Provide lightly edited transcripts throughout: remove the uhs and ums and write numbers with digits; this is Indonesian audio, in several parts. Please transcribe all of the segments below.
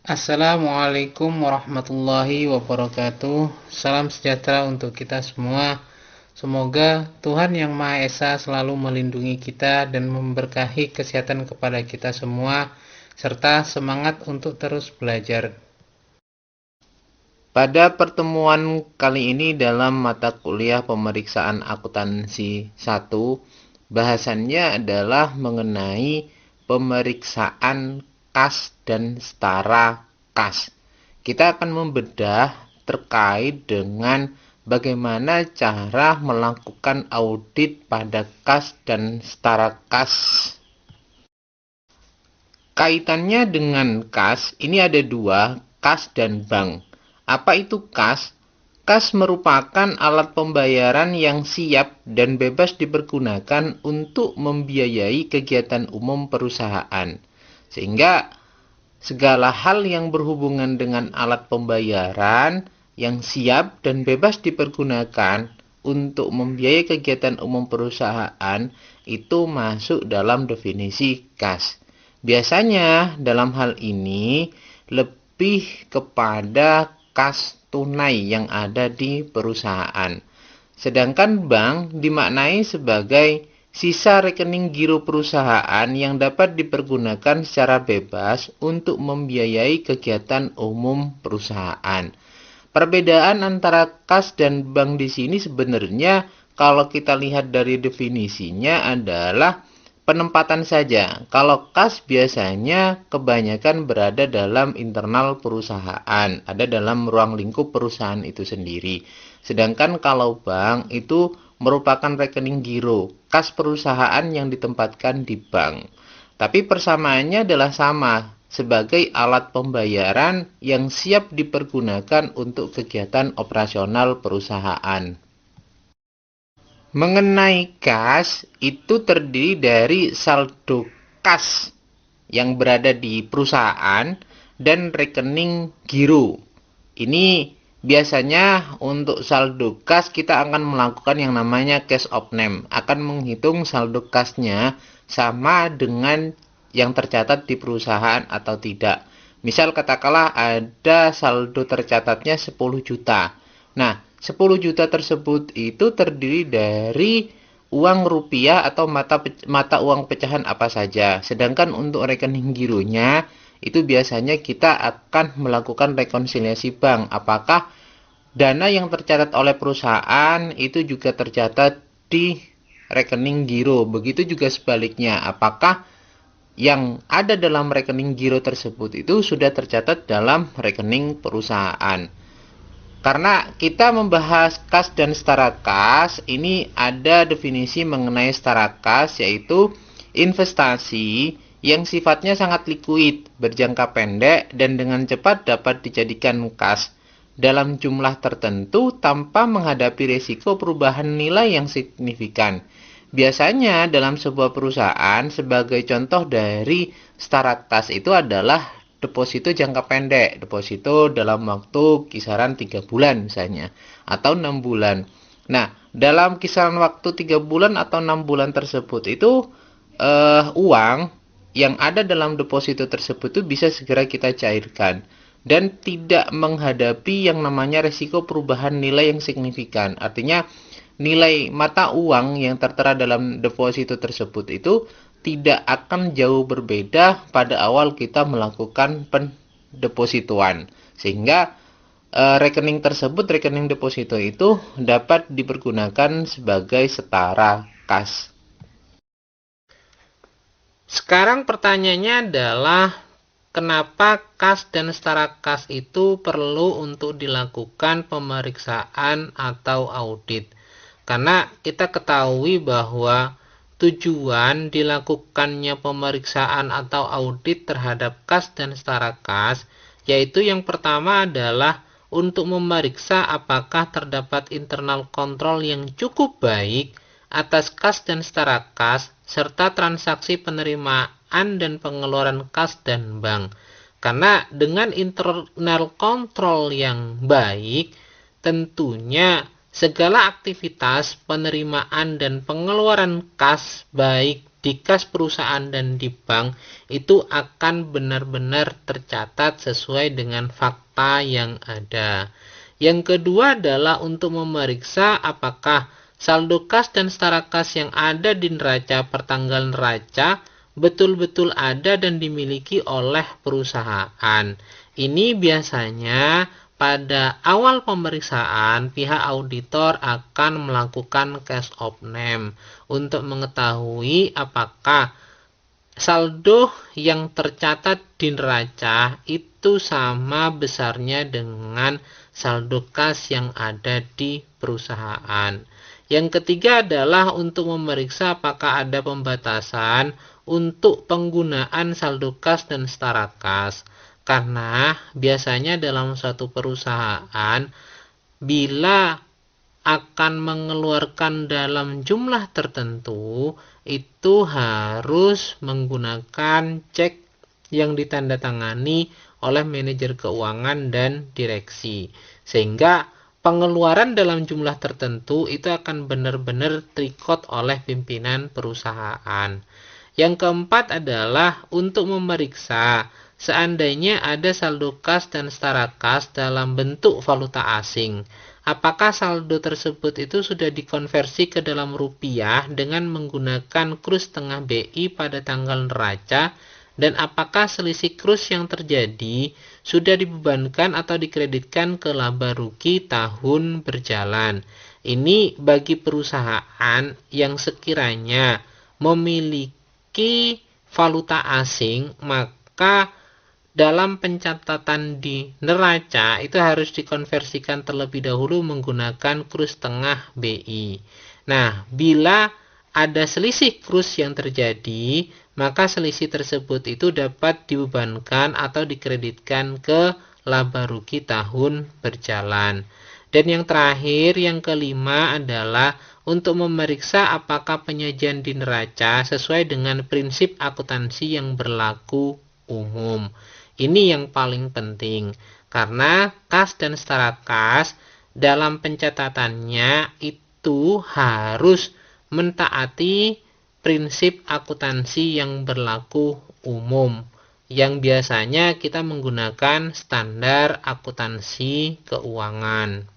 Assalamualaikum warahmatullahi wabarakatuh. Salam sejahtera untuk kita semua. Semoga Tuhan Yang Maha Esa selalu melindungi kita dan memberkahi kesehatan kepada kita semua, serta semangat untuk terus belajar. Pada pertemuan kali ini dalam mata kuliah pemeriksaan akuntansi 1, bahasannya adalah mengenai pemeriksaan kas dan setara kas. Kita akan membedah terkait dengan bagaimana cara melakukan audit pada kas dan setara kas. Kaitannya dengan kas, ini ada dua, kas dan bank. Apa itu kas? Kas merupakan alat pembayaran yang siap dan bebas dipergunakan untuk membiayai kegiatan umum perusahaan. Sehingga segala hal yang berhubungan dengan alat pembayaran yang siap dan bebas dipergunakan untuk membiayai kegiatan umum perusahaan itu masuk dalam definisi kas. Biasanya dalam hal ini lebih kepada kas tunai yang ada di perusahaan. Sedangkan bank dimaknai sebagai sisa rekening giro perusahaan yang dapat dipergunakan secara bebas untuk membiayai kegiatan umum perusahaan. Perbedaan antara kas dan bank di sini sebenarnya kalau kita lihat dari definisinya adalah penempatan saja. Kalau kas biasanya kebanyakan berada dalam internal perusahaan, ada dalam ruang lingkup perusahaan itu sendiri. Sedangkan kalau bank itu merupakan rekening giro, kas perusahaan yang ditempatkan di bank. Tapi persamaannya adalah sama, sebagai alat pembayaran yang siap dipergunakan untuk kegiatan operasional perusahaan. Mengenai kas, itu terdiri dari saldo kas yang berada di perusahaan dan rekening giro. Ini biasanya untuk saldo kas kita akan melakukan yang namanya cash of name. Akan menghitung saldo kasnya sama dengan yang tercatat di perusahaan atau tidak. Misal katakanlah ada saldo tercatatnya 10 juta. Nah, 10 juta tersebut itu terdiri dari uang rupiah atau mata uang pecahan apa saja. Sedangkan untuk rekening gironya itu biasanya kita akan melakukan rekonsiliasi bank. Apakah dana yang tercatat oleh perusahaan itu juga tercatat di rekening giro. Begitu juga sebaliknya. Apakah yang ada dalam rekening giro tersebut itu sudah tercatat dalam rekening perusahaan. Karena kita membahas kas dan setara kas, ini ada definisi mengenai setara kas, yaitu investasi yang sifatnya sangat likuid, berjangka pendek, dan dengan cepat dapat dijadikan kas dalam jumlah tertentu tanpa menghadapi risiko perubahan nilai yang signifikan. Biasanya dalam sebuah perusahaan, sebagai contoh dari setara kas itu adalah deposito jangka pendek, deposito dalam waktu kisaran 3 bulan misalnya, atau 6 bulan. Nah, dalam kisaran waktu 3 bulan atau 6 bulan tersebut itu uang yang ada dalam deposito tersebut itu bisa segera kita cairkan dan tidak menghadapi yang namanya risiko perubahan nilai yang signifikan. Artinya nilai mata uang yang tertera dalam deposito tersebut itu tidak akan jauh berbeda pada awal kita melakukan pendepositoan. Sehingga rekening tersebut, rekening deposito itu dapat dipergunakan sebagai setara kas. Sekarang pertanyaannya adalah kenapa kas dan setara kas itu perlu untuk dilakukan pemeriksaan atau audit? Karena kita ketahui bahwa tujuan dilakukannya pemeriksaan atau audit terhadap kas dan setara kas, yaitu yang pertama adalah untuk memeriksa apakah terdapat internal kontrol yang cukup baik atas kas dan setara kas, serta transaksi penerimaan dan pengeluaran kas dan bank. Karena dengan internal kontrol yang baik, tentunya segala aktivitas penerimaan dan pengeluaran kas baik di kas perusahaan dan di bank itu akan benar-benar tercatat sesuai dengan fakta yang ada. Yang kedua adalah untuk memeriksa apakah saldo kas dan setara kas yang ada di neraca pertanggal neraca betul-betul ada dan dimiliki oleh perusahaan. Ini biasanya pada awal pemeriksaan, pihak auditor akan melakukan case of name untuk mengetahui apakah saldo yang tercatat di neraca itu sama besarnya dengan saldo kas yang ada di perusahaan. Yang ketiga adalah untuk memeriksa apakah ada pembatasan untuk penggunaan saldo kas dan setara kas. Karena biasanya dalam suatu perusahaan, bila akan mengeluarkan dalam jumlah tertentu, itu harus menggunakan cek yang ditandatangani oleh manajer keuangan dan direksi. Sehingga pengeluaran dalam jumlah tertentu itu akan benar-benar trikot oleh pimpinan perusahaan. Yang keempat adalah untuk memeriksa seandainya ada saldo kas dan setara kas dalam bentuk valuta asing. Apakah saldo tersebut itu sudah dikonversi ke dalam rupiah dengan menggunakan kurs tengah BI pada tanggal neraca, dan apakah selisih kurs yang terjadi sudah dibebankan atau dikreditkan ke laba rugi tahun berjalan. Ini bagi perusahaan yang sekiranya memiliki valuta asing, maka dalam pencatatan di neraca itu harus dikonversikan terlebih dahulu menggunakan kurs tengah BI. Nah, bila ada selisih kurs yang terjadi, maka selisih tersebut itu dapat dibebankan atau dikreditkan ke laba rugi tahun berjalan. Dan yang terakhir, yang kelima adalah untuk memeriksa apakah penyajian di neraca sesuai dengan prinsip akuntansi yang berlaku umum. Ini yang paling penting, karena kas dan setara kas dalam pencatatannya itu harus mentaati prinsip akuntansi yang berlaku umum, yang biasanya kita menggunakan standar akuntansi keuangan.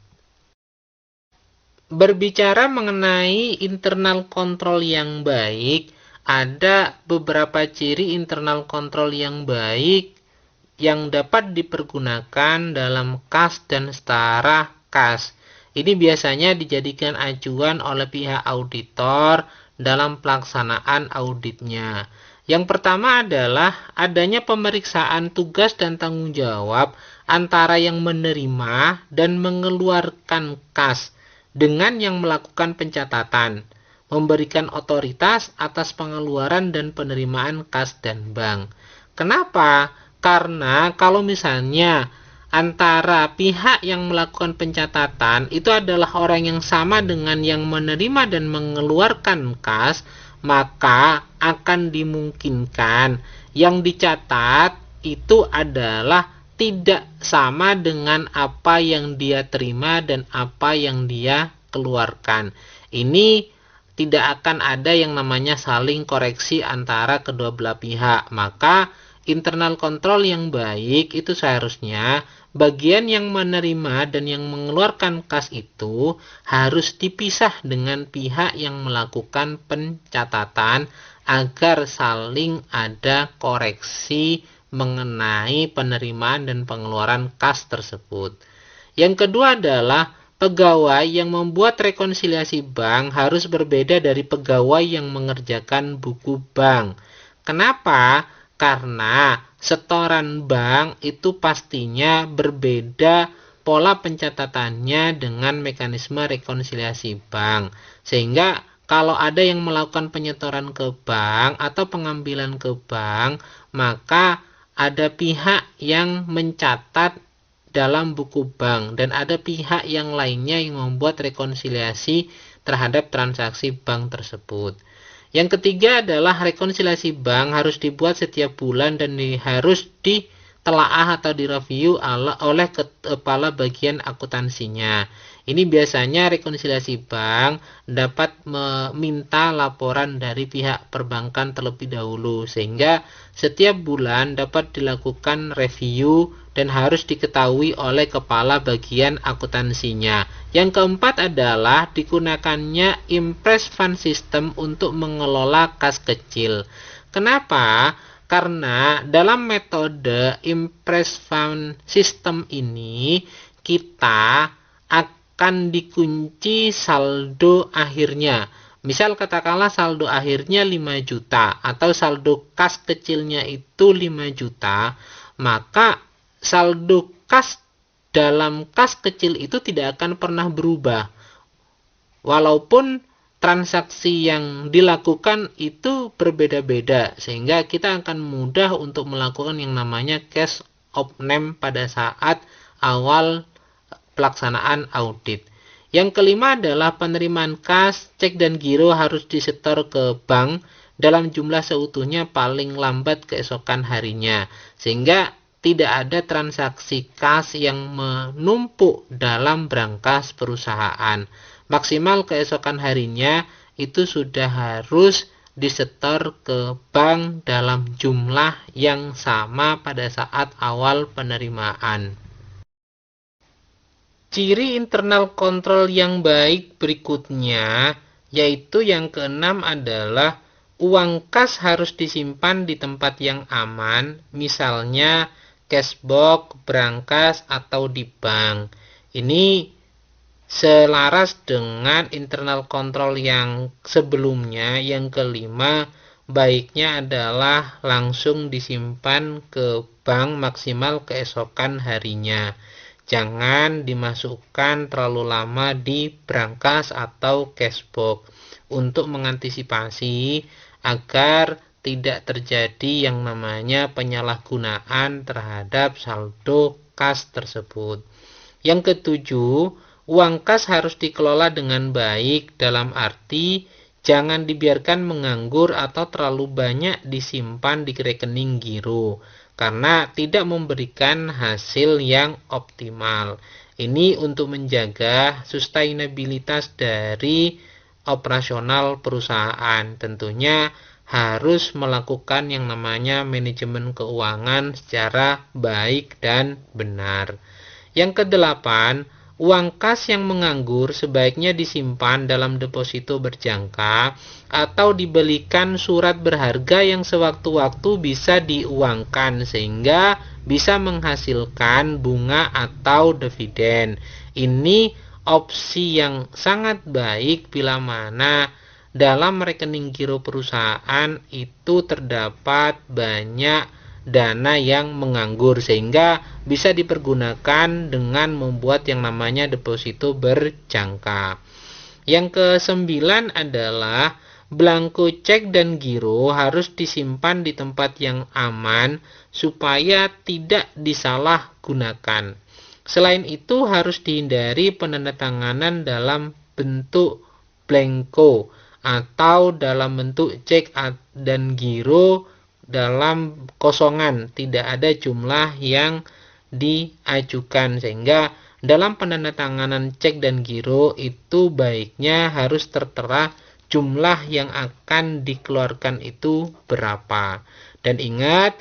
Berbicara mengenai internal control yang baik, ada beberapa ciri internal control yang baik yang dapat dipergunakan dalam kas dan setara kas. Ini biasanya dijadikan acuan oleh pihak auditor dalam pelaksanaan auditnya. Yang pertama adalah adanya pemeriksaan tugas dan tanggung jawab antara yang menerima dan mengeluarkan kas dengan yang melakukan pencatatan, memberikan otoritas atas pengeluaran dan penerimaan kas dan bank. Kenapa? Karena kalau misalnya antara pihak yang melakukan pencatatan itu adalah orang yang sama dengan yang menerima dan mengeluarkan kas, maka akan dimungkinkan yang dicatat itu adalah tidak sama dengan apa yang dia terima dan apa yang dia keluarkan. Ini tidak akan ada yang namanya saling koreksi antara kedua belah pihak. Maka internal control yang baik itu seharusnya bagian yang menerima dan yang mengeluarkan kas itu harus dipisah dengan pihak yang melakukan pencatatan agar saling ada koreksi mengenai penerimaan dan pengeluaran kas tersebut. Yang kedua adalah pegawai yang membuat rekonsiliasi bank harus berbeda dari pegawai yang mengerjakan buku bank. Kenapa? Karena setoran bank itu pastinya berbeda pola pencatatannya dengan mekanisme rekonsiliasi bank. Sehingga kalau ada yang melakukan penyetoran ke bank atau pengambilan ke bank, maka ada pihak yang mencatat dalam buku bank dan ada pihak yang lainnya yang membuat rekonsiliasi terhadap transaksi bank tersebut. Yang ketiga adalah rekonsiliasi bank harus dibuat setiap bulan dan harus ditelaah atau direview oleh kepala bagian akuntansinya. Ini biasanya rekonsiliasi bank dapat meminta laporan dari pihak perbankan terlebih dahulu, sehingga setiap bulan dapat dilakukan review dan harus diketahui oleh kepala bagian akuntansinya. Yang keempat adalah digunakannya Impress Fund System untuk mengelola kas kecil. Kenapa? Karena dalam metode Impress Fund System ini kita akan dikunci saldo akhirnya. Misal katakanlah saldo akhirnya 5 juta atau saldo kas kecilnya itu 5 juta, maka saldo kas dalam kas kecil itu tidak akan pernah berubah. Walaupun transaksi yang dilakukan itu berbeda-beda, sehingga kita akan mudah untuk melakukan yang namanya cash of name pada saat awal pelaksanaan audit. Yang kelima adalah penerimaan kas, cek dan giro harus disetor ke bank dalam jumlah seutuhnya paling lambat keesokan harinya, sehingga tidak ada transaksi kas yang menumpuk dalam brankas perusahaan. Maksimal keesokan harinya itu sudah harus disetor ke bank dalam jumlah yang sama pada saat awal penerimaan. Ciri internal kontrol yang baik berikutnya, yaitu yang keenam adalah uang kas harus disimpan di tempat yang aman, misalnya cashbox, brankas, atau di bank. Ini selaras dengan internal kontrol yang sebelumnya. Yang kelima, baiknya adalah langsung disimpan ke bank maksimal keesokan harinya. Jangan dimasukkan terlalu lama di brankas atau cashbox untuk mengantisipasi agar tidak terjadi yang namanya penyalahgunaan terhadap saldo kas tersebut. Yang ketujuh, uang kas harus dikelola dengan baik, dalam arti jangan dibiarkan menganggur atau terlalu banyak disimpan di rekening giro, karena tidak memberikan hasil yang optimal. Ini untuk menjaga sustainabilitas dari operasional perusahaan. Tentunya harus melakukan yang namanya manajemen keuangan secara baik dan benar. Yang kedelapan, uang kas yang menganggur sebaiknya disimpan dalam deposito berjangka atau dibelikan surat berharga yang sewaktu-waktu bisa diuangkan sehingga bisa menghasilkan bunga atau dividen. Ini opsi yang sangat baik bila mana dalam rekening giro perusahaan itu terdapat banyak dana yang menganggur, sehingga bisa dipergunakan dengan membuat yang namanya deposito berjangka. Yang kesembilan adalah blanko cek dan giro harus disimpan di tempat yang aman supaya tidak disalahgunakan. Selain itu harus dihindari penandatanganan dalam bentuk blanko atau dalam bentuk cek dan giro dalam kosongan, tidak ada jumlah yang diajukan, sehingga dalam penandatanganan cek dan giro itu baiknya harus tertera jumlah yang akan dikeluarkan itu berapa. Dan ingat,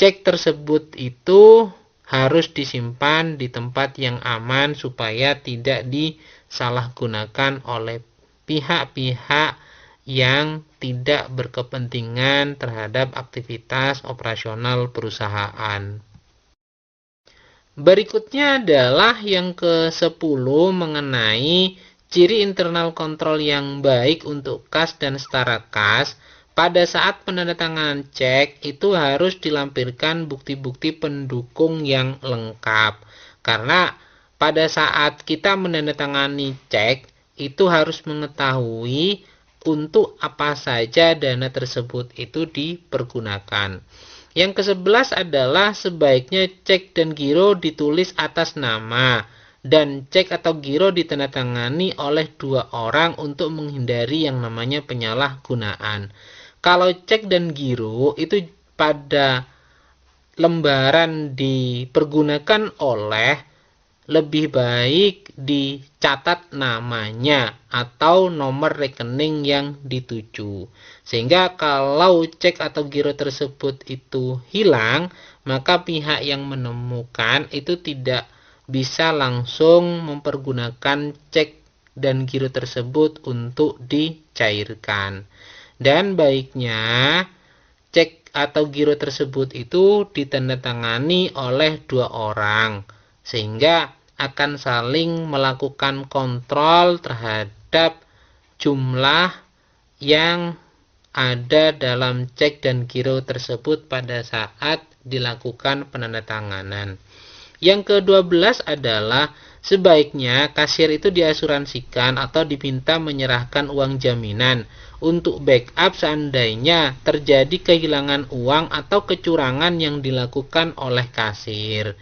cek tersebut itu harus disimpan di tempat yang aman supaya tidak disalahgunakan oleh pihak-pihak yang tidak berkepentingan terhadap aktivitas operasional perusahaan. Berikutnya adalah yang ke-10 mengenai ciri internal kontrol yang baik untuk kas dan setara kas. Pada saat penandatanganan cek itu harus dilampirkan bukti-bukti pendukung yang lengkap. Karena pada saat kita menandatangani cek itu harus mengetahui untuk apa saja dana tersebut itu dipergunakan. Yang ke-11 adalah sebaiknya cek dan giro ditulis atas nama dan cek atau giro ditandatangani oleh 2 orang untuk menghindari yang namanya penyalahgunaan. Kalau cek dan giro itu pada lembaran dipergunakan oleh, lebih baik dicatat namanya atau nomor rekening yang dituju. Sehingga kalau cek atau giro tersebut itu hilang, maka pihak yang menemukan itu tidak bisa langsung mempergunakan cek dan giro tersebut untuk dicairkan. Dan baiknya cek atau giro tersebut itu ditandatangani oleh 2 orang, sehingga akan saling melakukan kontrol terhadap jumlah yang ada dalam cek dan giro tersebut pada saat dilakukan penandatanganan. Yang ke-12 adalah sebaiknya kasir itu diasuransikan atau diminta menyerahkan uang jaminan untuk backup seandainya terjadi kehilangan uang atau kecurangan yang dilakukan oleh kasir.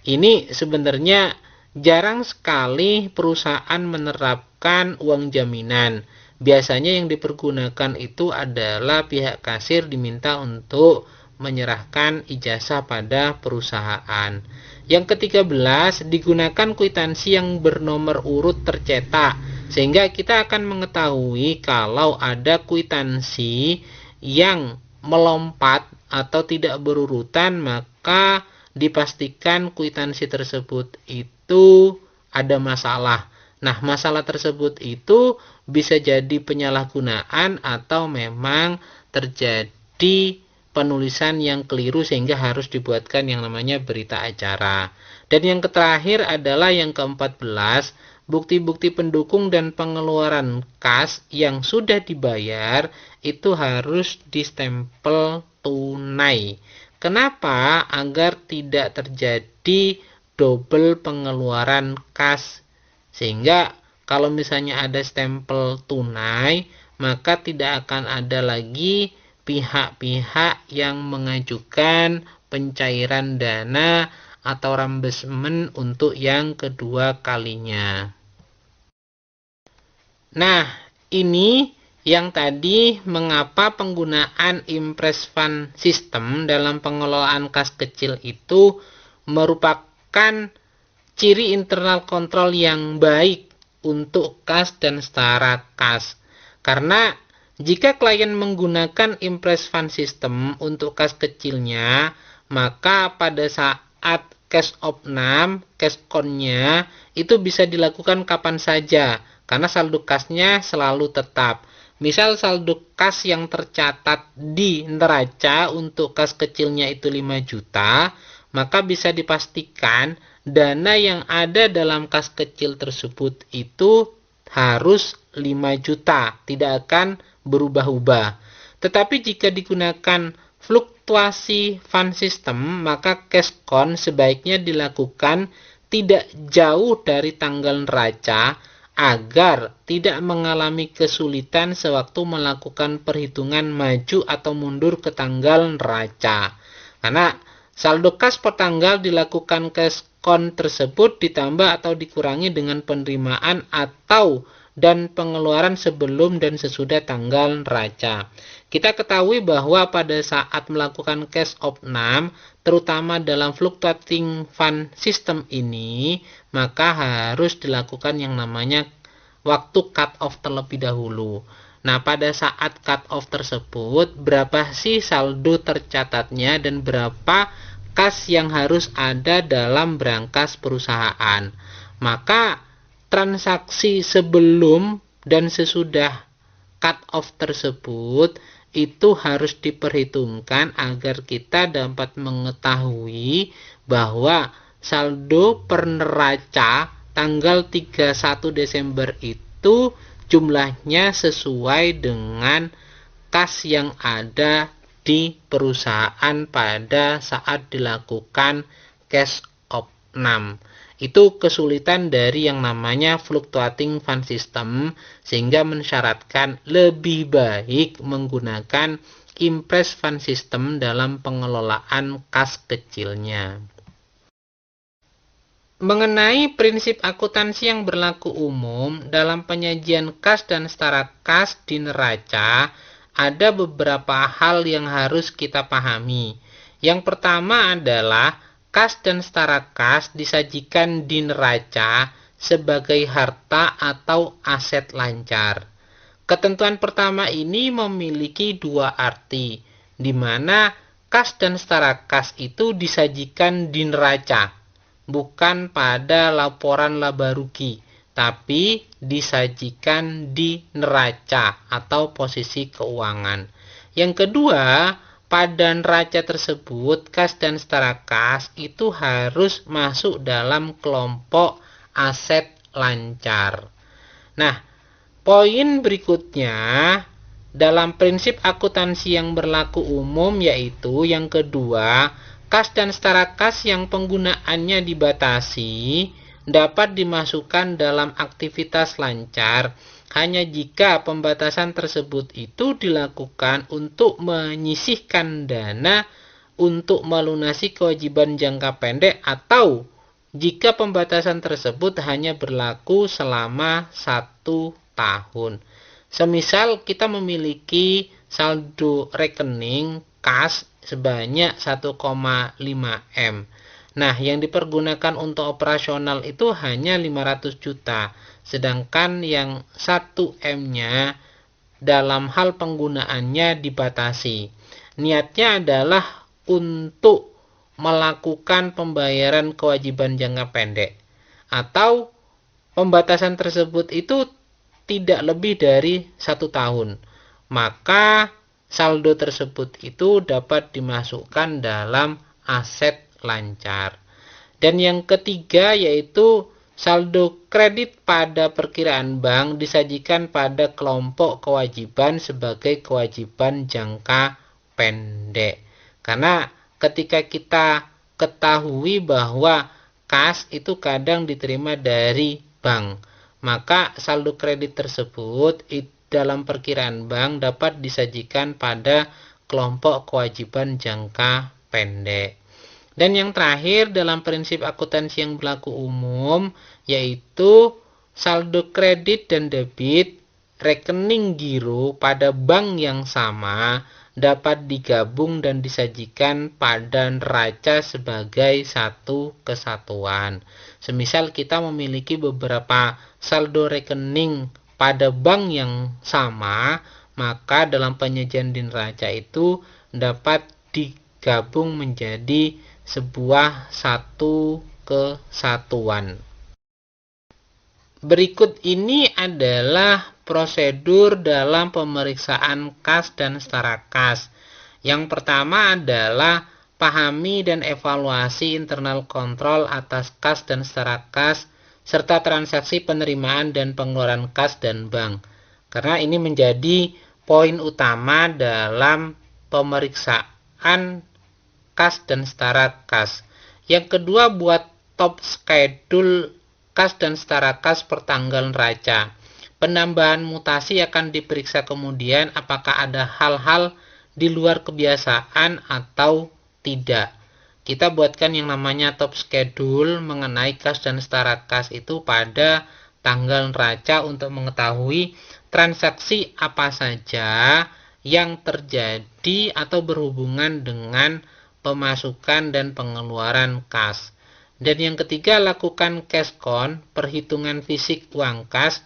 Ini sebenarnya jarang sekali perusahaan menerapkan uang jaminan. Biasanya yang dipergunakan itu adalah pihak kasir diminta untuk menyerahkan ijazah pada perusahaan. Yang ke-13, digunakan kwitansi yang bernomor urut tercetak, sehingga kita akan mengetahui kalau ada kwitansi yang melompat atau tidak berurutan, maka dipastikan kwitansi tersebut itu ada masalah. Nah, masalah tersebut itu bisa jadi penyalahgunaan atau memang terjadi penulisan yang keliru sehingga harus dibuatkan yang namanya berita acara. Dan yang terakhir adalah yang ke-14, bukti-bukti pendukung dan pengeluaran kas yang sudah dibayar itu harus distempel tunai. Kenapa? Agar tidak terjadi double pengeluaran kas. Sehingga kalau misalnya ada stempel tunai, maka tidak akan ada lagi pihak-pihak yang mengajukan pencairan dana atau reimbursement untuk yang kedua kalinya. Nah, ini yang tadi mengapa penggunaan impress fund system dalam pengelolaan kas kecil itu merupakan ciri internal kontrol yang baik untuk kas dan setara kas. Karena jika klien menggunakan impress fund system untuk kas kecilnya, maka pada saat cash opnam, cash count-nya itu bisa dilakukan kapan saja, karena saldo kasnya selalu tetap. Misal saldo kas yang tercatat di neraca untuk kas kecilnya itu 5 juta, maka bisa dipastikan dana yang ada dalam kas kecil tersebut itu harus 5 juta, tidak akan berubah-ubah. Tetapi jika digunakan fluktuasi fund system, maka cash count sebaiknya dilakukan tidak jauh dari tanggal neraca agar tidak mengalami kesulitan sewaktu melakukan perhitungan maju atau mundur ke tanggal neraca. Karena saldo kas per tanggal dilakukan cash count tersebut ditambah atau dikurangi dengan penerimaan atau dan pengeluaran sebelum dan sesudah tanggal neraca. Kita ketahui bahwa pada saat melakukan cash opnam, terutama dalam fluctuating fund system ini, maka harus dilakukan yang namanya waktu cut off terlebih dahulu. Nah, pada saat cut off tersebut, berapa sih saldo tercatatnya dan berapa kas yang harus ada dalam brankas perusahaan. Maka transaksi sebelum dan sesudah cut off tersebut itu harus diperhitungkan agar kita dapat mengetahui bahwa saldo per neraca tanggal 31 Desember itu jumlahnya sesuai dengan kas yang ada di perusahaan pada saat dilakukan cash opnam. Itu kesulitan dari yang namanya fluctuating fund system, sehingga mensyaratkan lebih baik menggunakan impress fund system dalam pengelolaan kas kecilnya. Mengenai prinsip akuntansi yang berlaku umum dalam penyajian kas dan setara kas di neraca, ada beberapa hal yang harus kita pahami. Yang pertama adalah kas dan setara kas disajikan di neraca sebagai harta atau aset lancar. Ketentuan pertama ini memiliki dua arti, di mana kas dan setara kas itu disajikan di neraca, bukan pada laporan laba rugi, tapi disajikan di neraca atau posisi keuangan. Yang kedua, pada neraca tersebut, kas dan setara kas itu harus masuk dalam kelompok aset lancar. Nah, poin berikutnya dalam prinsip akuntansi yang berlaku umum yaitu yang kedua, kas dan setara kas yang penggunaannya dibatasi dapat dimasukkan dalam aktivitas lancar hanya jika pembatasan tersebut itu dilakukan untuk menyisihkan dana untuk melunasi kewajiban jangka pendek atau jika pembatasan tersebut hanya berlaku selama 1 tahun. Semisal kita memiliki saldo rekening kas sebanyak 1,5 M. Nah, yang dipergunakan untuk operasional itu hanya 500 juta. Sedangkan yang 1 M-nya dalam hal penggunaannya dibatasi. Niatnya adalah untuk melakukan pembayaran kewajiban jangka pendek. Atau pembatasan tersebut itu tidak lebih dari 1 tahun. Maka saldo tersebut itu dapat dimasukkan dalam aset lancar. Dan yang ketiga yaitu saldo kredit pada perkiraan bank disajikan pada kelompok kewajiban sebagai kewajiban jangka pendek. Karena ketika kita ketahui bahwa kas itu kadang diterima dari bank, maka saldo kredit tersebut dalam perkiraan bank dapat disajikan pada kelompok kewajiban jangka pendek. Dan yang terakhir dalam prinsip akuntansi yang berlaku umum yaitu saldo kredit dan debit rekening giro pada bank yang sama dapat digabung dan disajikan pada neraca sebagai satu kesatuan. Semisal kita memiliki beberapa saldo rekening pada bank yang sama, maka dalam penyajian di neraca itu dapat digabung menjadi sebuah satu kesatuan. Berikut ini adalah prosedur dalam pemeriksaan kas dan setara kas. Yang pertama adalah pahami dan evaluasi internal kontrol atas kas dan setara kas serta transaksi penerimaan dan pengeluaran kas dan bank. Karena ini menjadi poin utama dalam pemeriksaan kas dan setara kas. Yang kedua, buat top schedule kas dan setara kas per tanggal neraca. Penambahan mutasi akan diperiksa kemudian apakah ada hal-hal di luar kebiasaan atau tidak. Kita buatkan yang namanya top schedule mengenai kas dan setara kas itu pada tanggal neraca untuk mengetahui transaksi apa saja yang terjadi atau berhubungan dengan pemasukan dan pengeluaran kas. Dan yang ketiga, lakukan cash count, perhitungan fisik uang kas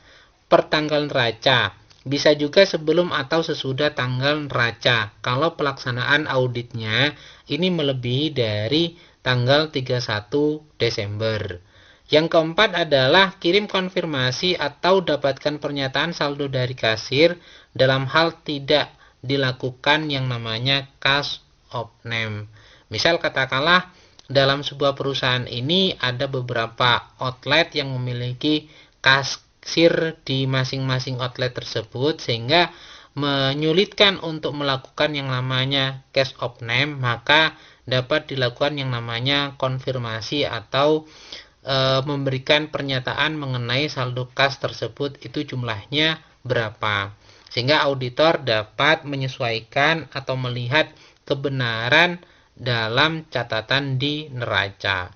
per tanggal neraca. Bisa juga sebelum atau sesudah tanggal neraca kalau pelaksanaan auditnya ini melebihi dari tanggal 31 Desember. Yang keempat adalah kirim konfirmasi atau dapatkan pernyataan saldo dari kasir dalam hal tidak dilakukan yang namanya cash of name. Misal katakanlah dalam sebuah perusahaan ini ada beberapa outlet yang memiliki kasir di masing-masing outlet tersebut sehingga menyulitkan untuk melakukan yang namanya cash of name, maka dapat dilakukan yang namanya konfirmasi atau memberikan pernyataan mengenai saldo kas tersebut itu jumlahnya berapa. Sehingga auditor dapat menyesuaikan atau melihat kebenaran dalam catatan di neraca.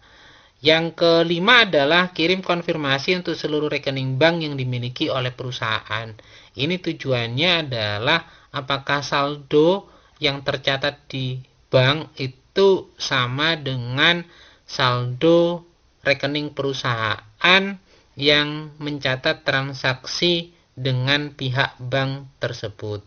Yang kelima adalah kirim konfirmasi untuk seluruh rekening bank yang dimiliki oleh perusahaan. Ini tujuannya adalah apakah saldo yang tercatat di bank itu sama dengan saldo rekening perusahaan yang mencatat transaksi dengan pihak bank tersebut.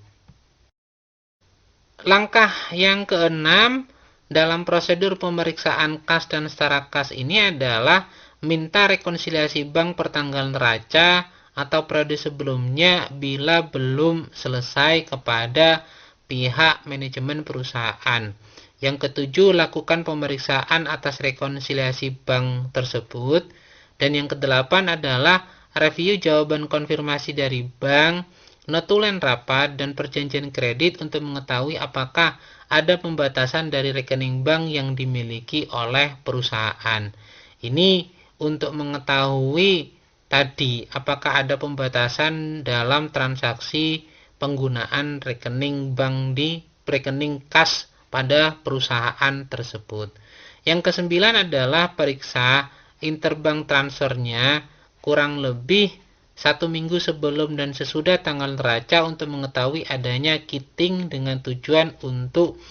Langkah yang keenam dalam prosedur pemeriksaan kas dan setara kas ini adalah minta rekonsiliasi bank pertanggal neraca atau periode sebelumnya bila belum selesai kepada pihak manajemen perusahaan. Yang ketujuh, lakukan pemeriksaan atas rekonsiliasi bank tersebut. Dan yang kedelapan adalah review jawaban konfirmasi dari bank, notulen rapat, dan perjanjian kredit untuk mengetahui apakah ada pembatasan dari rekening bank yang dimiliki oleh perusahaan. Ini untuk mengetahui tadi apakah ada pembatasan dalam transaksi penggunaan rekening bank di rekening kas pada perusahaan tersebut. Yang kesembilan adalah periksa interbank transfernya kurang lebih 1 minggu sebelum dan sesudah tanggal neraca untuk mengetahui adanya kitting dengan tujuan untuk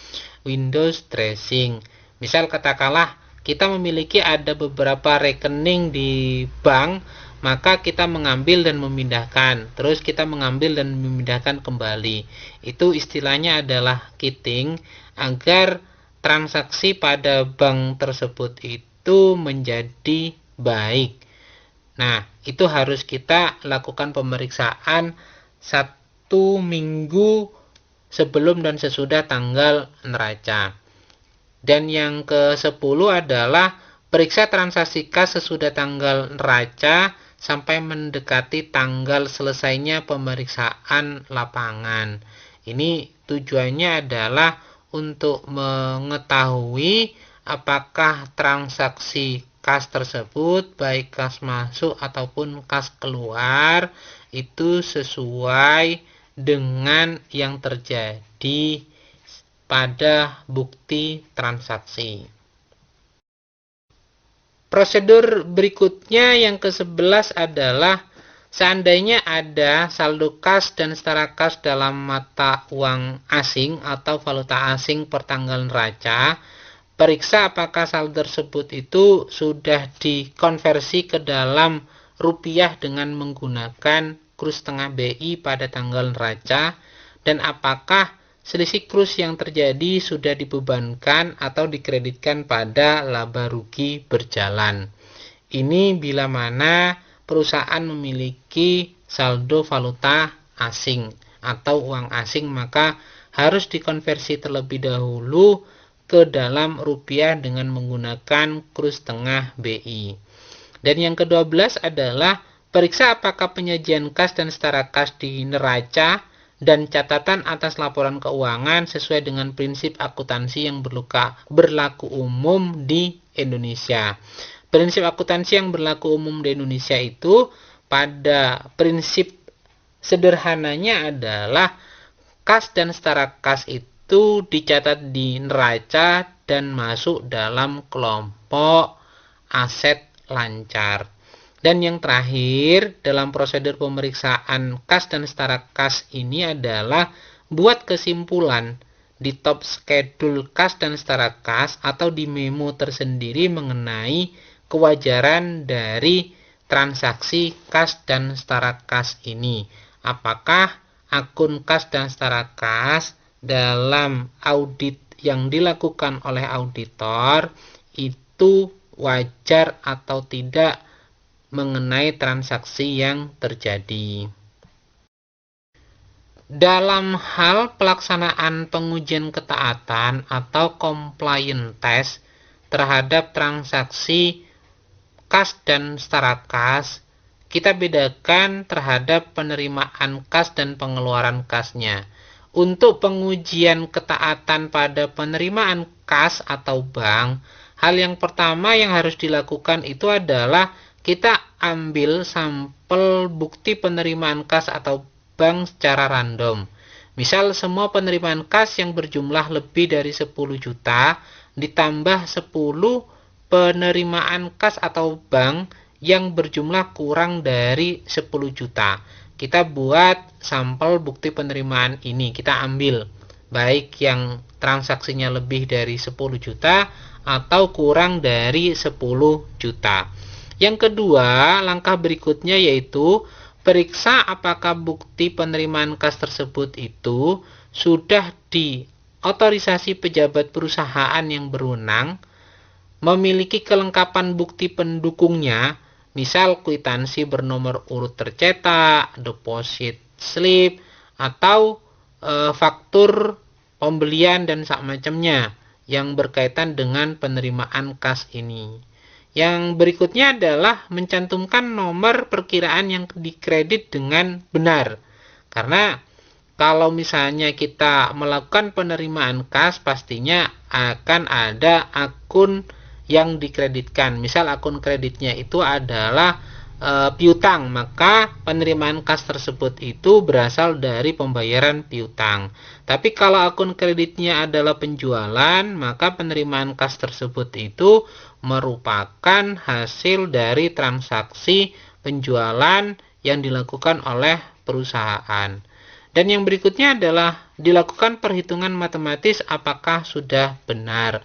Windows dressing. Misal katakanlah kita memiliki ada beberapa rekening di bank, maka kita mengambil dan memindahkan, terus kita mengambil dan memindahkan kembali. Itu istilahnya adalah kitting, agar transaksi pada bank tersebut itu menjadi baik. Nah, itu harus kita lakukan pemeriksaan 1 minggu sebelum dan sesudah tanggal neraca. Dan yang ke-10 adalah periksa transaksi kas sesudah tanggal neraca sampai mendekati tanggal selesainya pemeriksaan lapangan. Ini tujuannya adalah untuk mengetahui apakah transaksi kas tersebut, baik kas masuk ataupun kas keluar, itu sesuai dengan yang terjadi pada bukti transaksi. Prosedur berikutnya yang ke-11 adalah seandainya ada saldo kas dan setara kas dalam mata uang asing atau valuta asing pertanggal neraca, periksa apakah saldo tersebut itu sudah dikonversi ke dalam rupiah dengan menggunakan kurs tengah BI pada tanggal neraca, dan apakah selisih kurs yang terjadi sudah dibebankan atau dikreditkan pada laba rugi berjalan. Ini bila mana perusahaan memiliki saldo valuta asing atau uang asing, maka harus dikonversi terlebih dahulu ke dalam rupiah dengan menggunakan kurs tengah BI. Dan yang ke-12 adalah periksa apakah penyajian kas dan setara kas di neraca dan catatan atas laporan keuangan sesuai dengan prinsip akuntansi yang berlaku umum di Indonesia. Prinsip akuntansi yang berlaku umum di Indonesia itu pada prinsip sederhananya adalah kas dan setara kas itu dicatat di neraca dan masuk dalam kelompok aset lancar. Dan yang terakhir dalam prosedur pemeriksaan kas dan setara kas ini adalah buat kesimpulan di top schedule kas dan setara kas atau di memo tersendiri mengenai kewajaran dari transaksi kas dan setara kas ini. Apakah akun kas dan setara kas dalam audit yang dilakukan oleh auditor itu wajar atau tidak mengenai transaksi yang terjadi. Dalam hal pelaksanaan pengujian ketaatan atau compliance test terhadap transaksi kas dan setara kas, kita bedakan terhadap penerimaan kas dan pengeluaran kasnya. Untuk pengujian ketaatan pada penerimaan kas atau bank, hal yang pertama yang harus dilakukan itu adalah kita ambil sampel bukti penerimaan kas atau bank secara random. Misal semua penerimaan kas yang berjumlah lebih dari 10 juta ditambah 10 penerimaan kas atau bank yang berjumlah kurang dari 10 juta. Kita buat sampel bukti penerimaan ini, kita ambil. baik yang transaksinya lebih dari 10 juta atau kurang dari 10 juta. Yang kedua, langkah berikutnya yaitu periksa apakah bukti penerimaan kas tersebut itu sudah diotorisasi pejabat perusahaan yang berwenang, memiliki kelengkapan bukti pendukungnya, misal kwitansi bernomor urut tercetak, deposit slip, atau faktur pembelian dan semacamnya yang berkaitan dengan penerimaan kas ini. Yang berikutnya adalah mencantumkan nomor perkiraan yang dikredit dengan benar. Karena kalau misalnya kita melakukan penerimaan kas, pastinya akan ada akun yang dikreditkan. Misal akun kreditnya itu adalah piutang, maka penerimaan kas tersebut itu berasal dari pembayaran piutang. Tapi kalau akun kreditnya adalah penjualan, maka penerimaan kas tersebut itu merupakan hasil dari transaksi penjualan yang dilakukan oleh perusahaan. Dan yang berikutnya adalah dilakukan perhitungan matematis apakah sudah benar.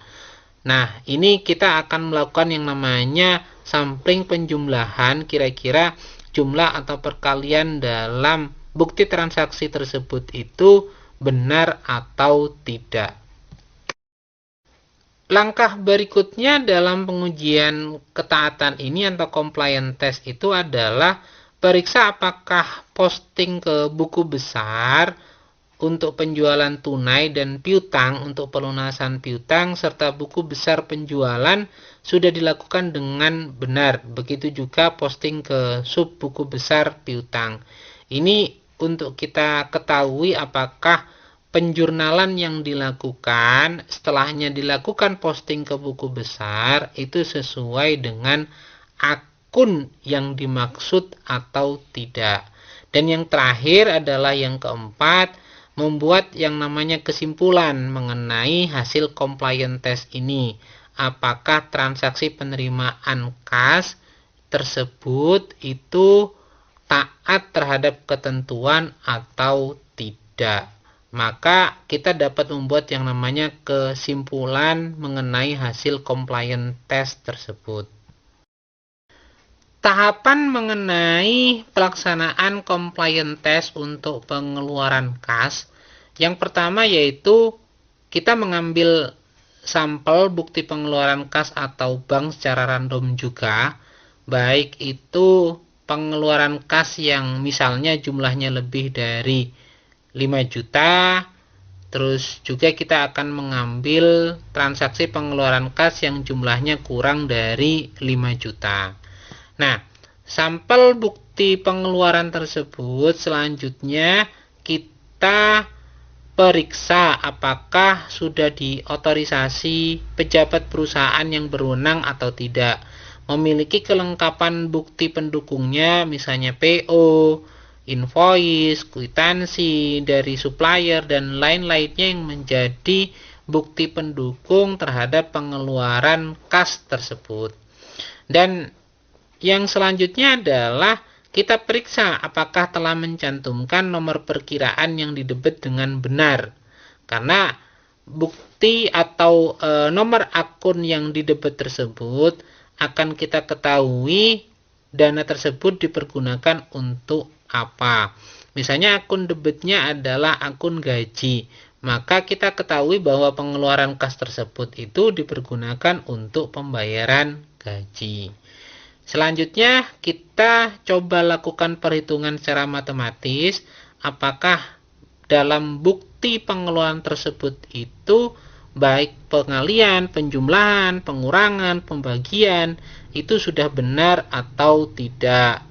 Nah, ini kita akan melakukan yang namanya sampling penjumlahan, kira-kira jumlah atau perkalian dalam bukti transaksi tersebut itu benar atau tidak. Langkah berikutnya dalam pengujian ketaatan ini atau compliance test itu adalah periksa apakah posting ke buku besar untuk penjualan tunai dan piutang untuk pelunasan piutang serta buku besar penjualan sudah dilakukan dengan benar. Begitu juga posting ke sub buku besar piutang. Ini untuk kita ketahui apakah penjurnalan yang dilakukan setelahnya dilakukan posting ke buku besar itu sesuai dengan akun yang dimaksud atau tidak. Dan yang terakhir adalah yang keempat, membuat yang namanya kesimpulan mengenai hasil compliance test ini. Apakah transaksi penerimaan kas tersebut itu taat terhadap ketentuan atau tidak. Maka kita dapat membuat yang namanya kesimpulan mengenai hasil compliance test tersebut. Tahapan mengenai pelaksanaan compliance test untuk pengeluaran kas. Yang pertama yaitu kita mengambil sampel bukti pengeluaran kas atau bank secara random juga. Baik itu pengeluaran kas yang misalnya jumlahnya lebih dari 5 juta. Terus juga kita akan mengambil transaksi pengeluaran kas yang jumlahnya kurang dari 5 juta. Nah, sampel bukti pengeluaran tersebut selanjutnya kita periksa apakah sudah diotorisasi pejabat perusahaan yang berwenang atau tidak. Memiliki kelengkapan bukti pendukungnya, misalnya PO, invoice, kwitansi dari supplier, dan lain-lainnya yang menjadi bukti pendukung terhadap pengeluaran kas tersebut. Dan yang selanjutnya adalah kita periksa apakah telah mencantumkan nomor perkiraan yang didebet dengan benar. Karena bukti atau nomor akun yang didebet tersebut akan kita ketahui dana tersebut dipergunakan untuk apa. Misalnya akun debitnya adalah akun gaji, maka kita ketahui bahwa pengeluaran kas tersebut itu dipergunakan untuk pembayaran gaji. Selanjutnya kita coba lakukan perhitungan secara matematis apakah dalam bukti pengeluaran tersebut itu baik pengalian, penjumlahan, pengurangan, pembagian itu sudah benar atau tidak.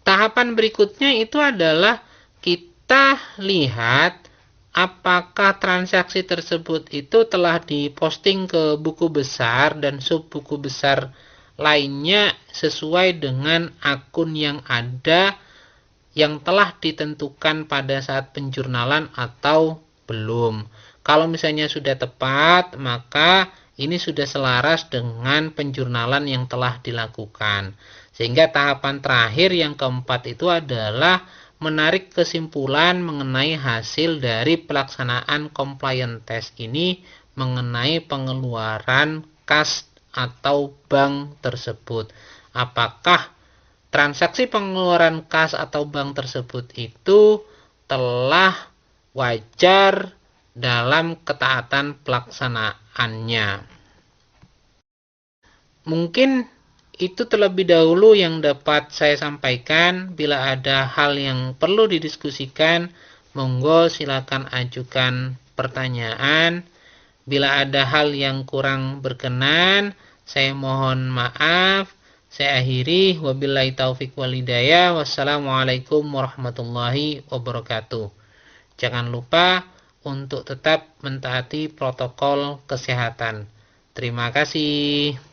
Tahapan berikutnya itu adalah kita lihat apakah transaksi tersebut itu telah diposting ke buku besar dan sub buku besar lainnya sesuai dengan akun yang ada yang telah ditentukan pada saat penjurnalan atau belum. Kalau misalnya sudah tepat, maka ini sudah selaras dengan penjurnalan yang telah dilakukan. Sehingga tahapan terakhir yang keempat itu adalah menarik kesimpulan mengenai hasil dari pelaksanaan compliance test ini mengenai pengeluaran kas atau bank tersebut. Apakah transaksi pengeluaran kas atau bank tersebut itu telah wajar dalam ketaatan pelaksanaannya. Mungkin itu terlebih dahulu yang dapat saya sampaikan. Bila ada hal yang perlu didiskusikan, monggo silakan ajukan pertanyaan. Bila ada hal yang kurang berkenan, saya mohon maaf. Saya akhiri, wabillahi taufik wal hidayah. Wassalamualaikum warahmatullahi wabarakatuh. Jangan lupa untuk tetap mentaati protokol kesehatan. Terima kasih.